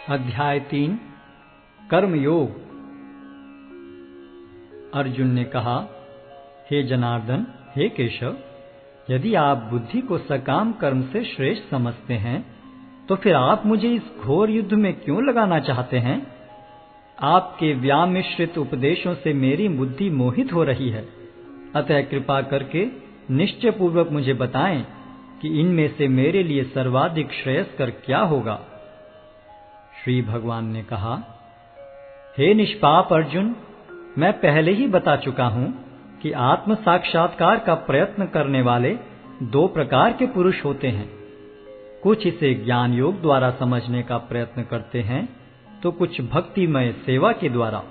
अध्याय 3 कर्मयोग। अर्जुन ने कहा, हे जनार्दन, हे केशव, यदि आप बुद्धि को सकाम कर्म से श्रेष्ठ समझते हैं तो फिर आप मुझे इस घोर युद्ध में क्यों लगाना चाहते हैं? आपके व्यामिश्रित उपदेशों से मेरी बुद्धि मोहित हो रही है, अतः कृपा करके निश्चय पूर्वक मुझे बताएं कि इनमें से मेरे लिए सर्वाधिक श्रेयस्कर क्या होगा। श्री भगवान ने कहा, हे निष्पाप अर्जुन, मैं पहले ही बता चुका हूं कि आत्म साक्षात्कार का प्रयत्न करने वाले दो प्रकार के पुरुष होते हैं। कुछ इसे ज्ञान योग द्वारा समझने का प्रयत्न करते हैं तो कुछ भक्तिमय सेवा के द्वारा।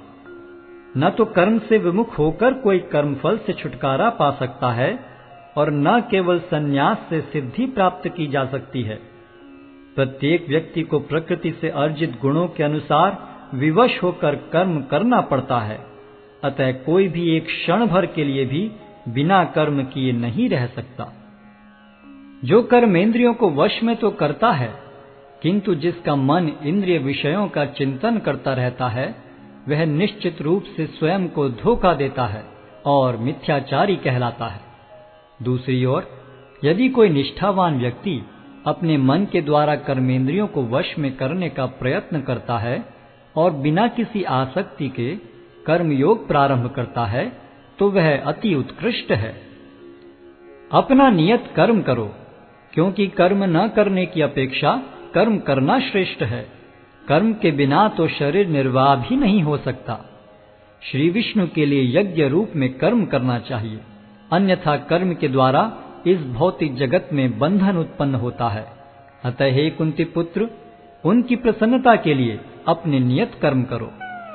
न तो कर्म से विमुख होकर कोई कर्मफल से छुटकारा पा सकता है और न केवल संन्यास से सिद्धि प्राप्त की जा सकती है। प्रत्येक व्यक्ति को प्रकृति से अर्जित गुणों के अनुसार विवश होकर कर्म करना पड़ता है, अतः कोई भी एक क्षण भर के लिए भी बिना कर्म किए नहीं रह सकता। जो कर्मेंद्रियों को वश में तो करता है, किंतु जिसका मन इंद्रिय विषयों का चिंतन करता रहता है, वह निश्चित रूप से स्वयं को धोखा देता है और मिथ्याचारी कहलाता है। दूसरी ओर यदि कोई निष्ठावान व्यक्ति अपने मन के द्वारा कर्मेंद्रियों को वश में करने का प्रयत्न करता है और बिना किसी आसक्ति के कर्मयोग प्रारंभ करता है, तो वह अति उत्कृष्ट है। अपना नियत कर्म करो, क्योंकि कर्म न करने की अपेक्षा कर्म करना श्रेष्ठ है। कर्म के बिना तो शरीर निर्वाह भी नहीं हो सकता। श्री विष्णु के लिए यज्ञ रूप में कर्म करना चाहिए, अन्यथा कर्म के द्वारा इस भौतिक जगत में बंधन उत्पन्न होता है। अतः हे कुंती पुत्र, उनकी प्रसन्नता के लिए अपने नियत कर्म करो,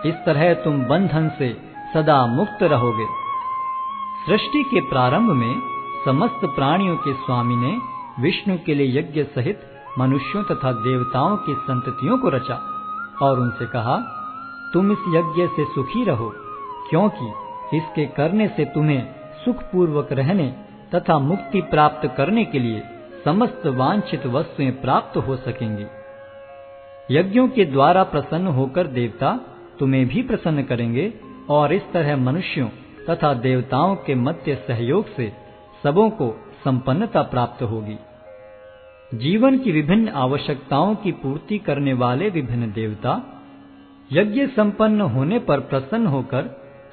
इस तरह तुम बंधन से सदा मुक्त रहोगे। सृष्टि के प्रारंभ में समस्त प्राणियों के स्वामी ने विष्णु के लिए यज्ञ सहित मनुष्यों तथा देवताओं की संततियों को रचा और उनसे कहा, तुम इस यज्ञ से सुखी रहो, क्योंकि इसके करने से तुम्हें सुखपूर्वक रहने तथा मुक्ति प्राप्त करने के लिए समस्त वांछित वस्तुएं प्राप्त हो सकेंगी। यज्ञों के द्वारा प्रसन्न होकर देवता तुम्हें भी प्रसन्न करेंगे और इस तरह मनुष्यों तथा देवताओं के मध्य सहयोग से सबों को संपन्नता प्राप्त होगी। जीवन की विभिन्न आवश्यकताओं की पूर्ति करने वाले विभिन्न देवता यज्ञ संपन्न होने पर प्रसन्न होकर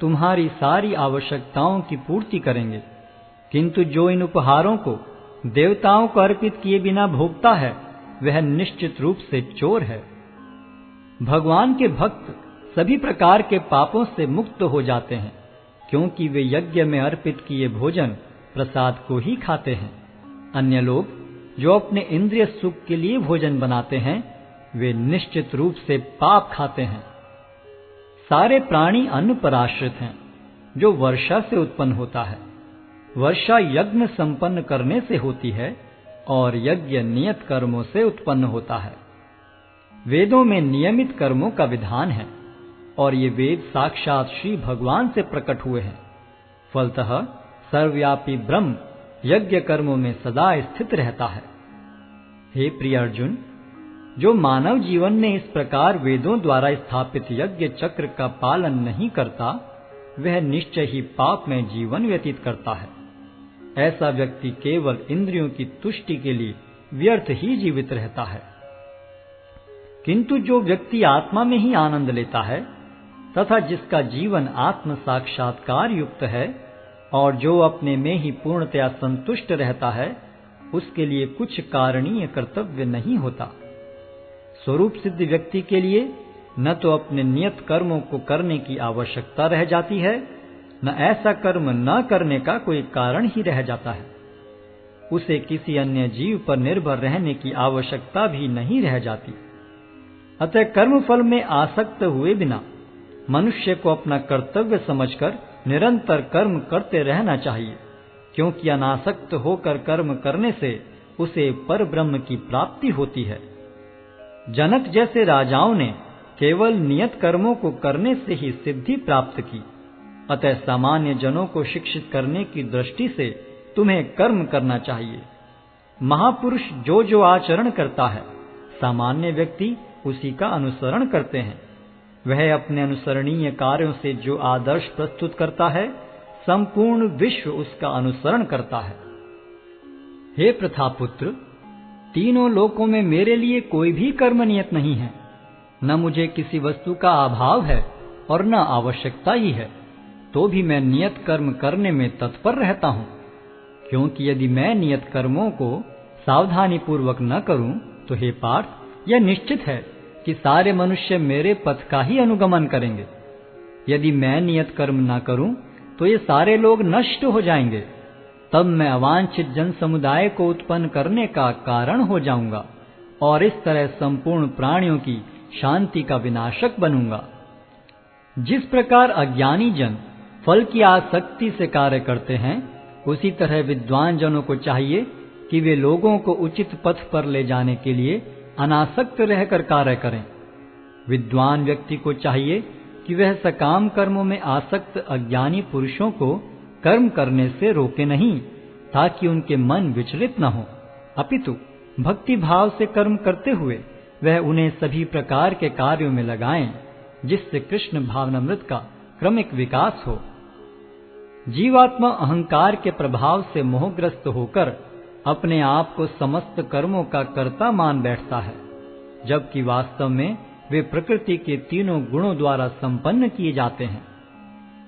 तुम्हारी सारी आवश्यकताओं की पूर्ति करेंगे, किंतु जो इन उपहारों को देवताओं को अर्पित किए बिना भोगता है, वह निश्चित रूप से चोर है। भगवान के भक्त सभी प्रकार के पापों से मुक्त हो जाते हैं, क्योंकि वे यज्ञ में अर्पित किए भोजन प्रसाद को ही खाते हैं। अन्य लोग जो अपने इंद्रिय सुख के लिए भोजन बनाते हैं, वे निश्चित रूप से पाप खाते हैं। सारे प्राणी अन्न पर आश्रित हैं, जो वर्षा से उत्पन्न होता है। वर्षा यज्ञ संपन्न करने से होती है और यज्ञ नियत कर्मों से उत्पन्न होता है। वेदों में नियमित कर्मों का विधान है और ये वेद साक्षात श्री भगवान से प्रकट हुए हैं। फलतः सर्वव्यापी ब्रह्म यज्ञ कर्मों में सदा स्थित रहता है। हे प्रिय अर्जुन, जो मानव जीवन में इस प्रकार वेदों द्वारा स्थापित यज्ञ चक्र का पालन नहीं करता, वह निश्चय ही पाप में जीवन व्यतीत करता है। ऐसा व्यक्ति केवल इंद्रियों की तुष्टि के लिए व्यर्थ ही जीवित रहता है। किंतु जो व्यक्ति आत्मा में ही आनंद लेता है तथा जिसका जीवन आत्म साक्षात्कार युक्त है और जो अपने में ही पूर्णतया संतुष्ट रहता है, उसके लिए कुछ कारणीय कर्तव्य नहीं होता। स्वरूप सिद्ध व्यक्ति के लिए न तो अपने नियत कर्मों को करने की आवश्यकता रह जाती है, न ऐसा कर्म न करने का कोई कारण ही रह जाता है। उसे किसी अन्य जीव पर निर्भर रहने की आवश्यकता भी नहीं रह जाती। अतः कर्मफल में आसक्त हुए बिना मनुष्य को अपना कर्तव्य समझकर निरंतर कर्म करते रहना चाहिए, क्योंकि अनासक्त होकर कर्म करने से उसे परब्रह्म की प्राप्ति होती है। जनक जैसे राजाओं ने केवल नियत कर्मों को करने से ही सिद्धि प्राप्त की, अतः सामान्य जनों को शिक्षित करने की दृष्टि से तुम्हें कर्म करना चाहिए। महापुरुष जो जो आचरण करता है, सामान्य व्यक्ति उसी का अनुसरण करते हैं। वह अपने अनुसरणीय कार्यों से जो आदर्श प्रस्तुत करता है, संपूर्ण विश्व उसका अनुसरण करता है। हे प्रथापुत्र, तीनों लोकों में मेरे लिए कोई भी कर्म नियत नहीं है। न मुझे किसी वस्तु का अभाव है और न आवश्यकता ही है, तो भी मैं नियत कर्म करने में तत्पर रहता हूँ। क्योंकि यदि मैं नियत कर्मों को सावधानी पूर्वक न करूं, तो हे पार्थ, यह निश्चित है कि सारे मनुष्य मेरे पथ का ही अनुगमन करेंगे। यदि मैं नियत कर्म न करूं, तो ये सारे लोग नष्ट हो जाएंगे। तब मैं अवांछित जन समुदाय को उत्पन्न करने का कारण हो जाऊंगा और इस तरह संपूर्ण प्राणियों की शांति का विनाशक बनूंगा। जिस प्रकार अज्ञानी जन फल की आसक्ति से कार्य करते हैं, उसी तरह विद्वान जनों को चाहिए कि वे लोगों को उचित पथ पर ले जाने के लिए अनासक्त रहकर कार्य करें। विद्वान व्यक्ति को चाहिए कि वह सकाम कर्मों में आसक्त अज्ञानी पुरुषों को कर्म करने से रोके नहीं, ताकि उनके मन विचलित न हो, अपितु भक्ति भाव से कर्म करते हुए वह उन्हें सभी प्रकार के कार्यों में लगाएं, जिससे कृष्ण भावनामृत का क्रमिक विकास हो। जीवात्मा अहंकार के प्रभाव से मोहग्रस्त होकर अपने आप को समस्त कर्मों का कर्ता मान बैठता है, जबकि वास्तव में वे प्रकृति के तीनों गुणों द्वारा संपन्न किए जाते हैं।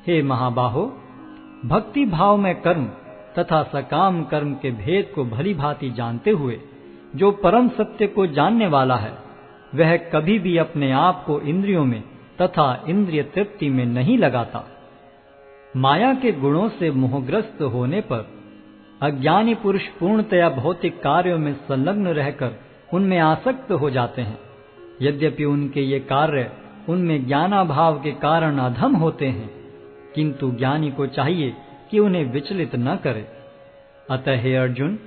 हे महाबाहो, भक्ति भाव में कर्म तथा सकाम कर्म के भेद को भली भांति जानते हुए जो परम सत्य को जानने वाला है, वह कभी भी अपने आप को इंद्रियों में तथा इंद्रिय तृप्ति में नहीं लगाता। माया के गुणों से मोहग्रस्त होने पर अज्ञानी पुरुष पूर्णतया भौतिक कार्यों में संलग्न रहकर उनमें आसक्त हो जाते हैं। यद्यपि उनके ये कार्य उनमें ज्ञानाभाव के कारण अधम होते हैं, किंतु ज्ञानी को चाहिए कि उन्हें विचलित न करे। अतः हे अर्जुन,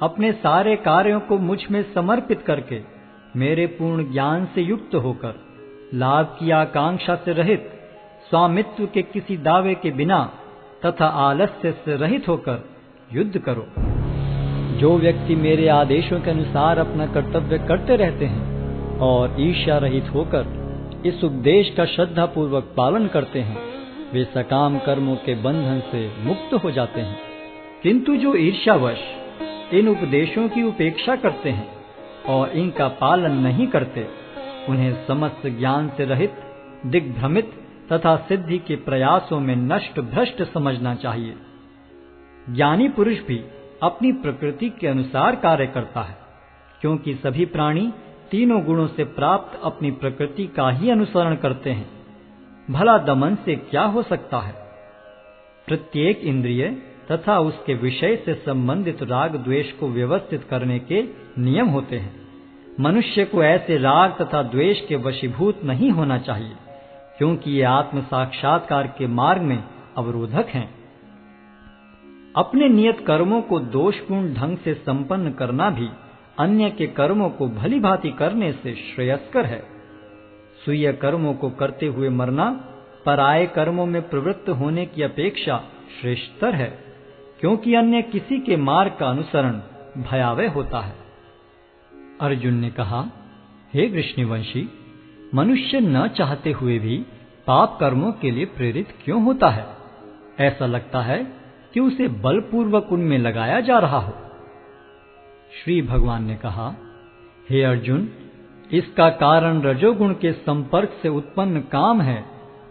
अपने सारे कार्यों को मुझ में समर्पित करके मेरे पूर्ण ज्ञान से युक्त होकर लाभ की आकांक्षा से रहित, स्वामित्व के किसी दावे के बिना तथा आलस्य से रहित होकर युद्ध करो। जो व्यक्ति मेरे आदेशों के अनुसार अपना कर्तव्य करते रहते हैं और ईर्ष्या रहित होकर इस उपदेश का श्रद्धा पूर्वक पालन करते हैं, वे सकाम कर्मों के बंधन से मुक्त हो जाते हैं। किंतु जो ईर्ष्यावश इन उपदेशों की उपेक्षा करते हैं और इनका पालन नहीं करते, उन्हें समस्त ज्ञान से रहित, दिग्भ्रमित तथा सिद्धि के प्रयासों में नष्ट भ्रष्ट समझना चाहिए। ज्ञानी पुरुष भी अपनी प्रकृति के अनुसार कार्य करता है, क्योंकि सभी प्राणी तीनों गुणों से प्राप्त अपनी प्रकृति का ही अनुसरण करते हैं। भला दमन से क्या हो सकता है? प्रत्येक इंद्रिय तथा उसके विषय से संबंधित राग द्वेष को व्यवस्थित करने के नियम होते हैं। मनुष्य को ऐसे राग तथा द्वेष के वशीभूत नहीं होना चाहिए, क्योंकि ये आत्म साक्षात्कार के मार्ग में अवरोधक हैं। अपने नियत कर्मों को दोषपूर्ण ढंग से संपन्न करना भी अन्य के कर्मों को भली भांति करने से श्रेयस्कर है। स्वीय कर्मों को करते हुए मरना पराये कर्मों में प्रवृत्त होने की अपेक्षा श्रेष्ठतर है, क्योंकि अन्य किसी के मार्ग का अनुसरण भयावह होता है। अर्जुन ने कहा, हे वृष्णिवंशी, मनुष्य न चाहते हुए भी पाप कर्मों के लिए प्रेरित क्यों होता है? ऐसा लगता है कि उसे बलपूर्वक उनमें लगाया जा रहा हो। श्री भगवान ने कहा, हे अर्जुन, इसका कारण रजोगुण के संपर्क से उत्पन्न काम है,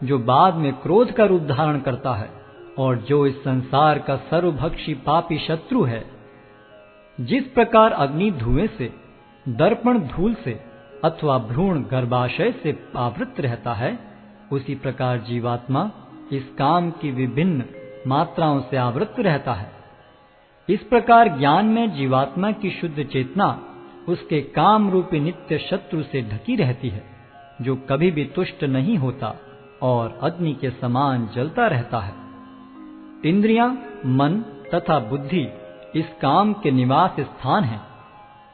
जो बाद में क्रोध का रूप धारण करता है और जो इस संसार का सर्वभक्षी पापी शत्रु है। जिस प्रकार अग्नि धुएं से, दर्पण धूल से अथवा भ्रूण गर्भाशय से आवृत रहता है, उसी प्रकार जीवात्मा इस काम की विभिन्न मात्राओं से आवृत रहता है। इस प्रकार ज्ञान में जीवात्मा की शुद्ध चेतना उसके काम रूपी नित्य शत्रु से ढकी रहती है, जो कभी भी तुष्ट नहीं होता और अग्नि के समान जलता रहता है। इंद्रियां, मन तथा बुद्धि इस काम के निवास स्थान हैं।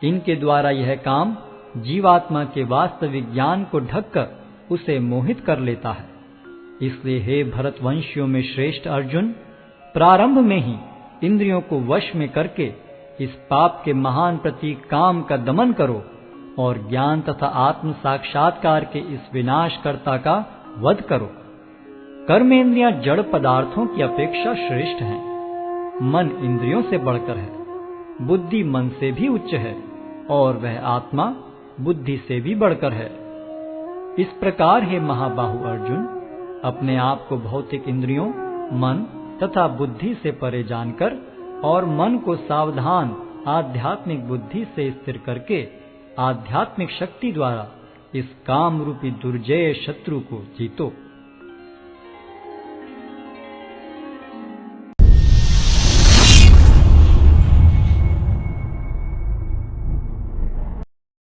इनके द्वारा यह काम जीवात्मा के वास्तविक ज्ञान को ढककर उसे मोहित कर लेता है। इसलिए हे भरतवंशियों में श्रेष्ठ अर्जुन, प्रारंभ में ही इंद्रियों को वश में करके इस पाप के महान प्रतीक काम का दमन करो और ज्ञान तथा आत्म साक्षात्कार के इस विनाशकर्ता का वध करो। कर्मेंद्रियां जड़ पदार्थों की अपेक्षा श्रेष्ठ हैं। मन इंद्रियों से बढ़कर है, बुद्धि मन से भी उच्च है और वह आत्मा बुद्धि से भी बढ़कर है। इस प्रकार हे महाबाहु अर्जुन, अपने आप को भौतिक इंद्रियों, मन तथा बुद्धि से परे जानकर और मन को सावधान आध्यात्मिक बुद्धि से स्थिर करके आध्यात्मिक शक्ति द्वारा इस काम रूपी दुर्जय शत्रु को जीतो।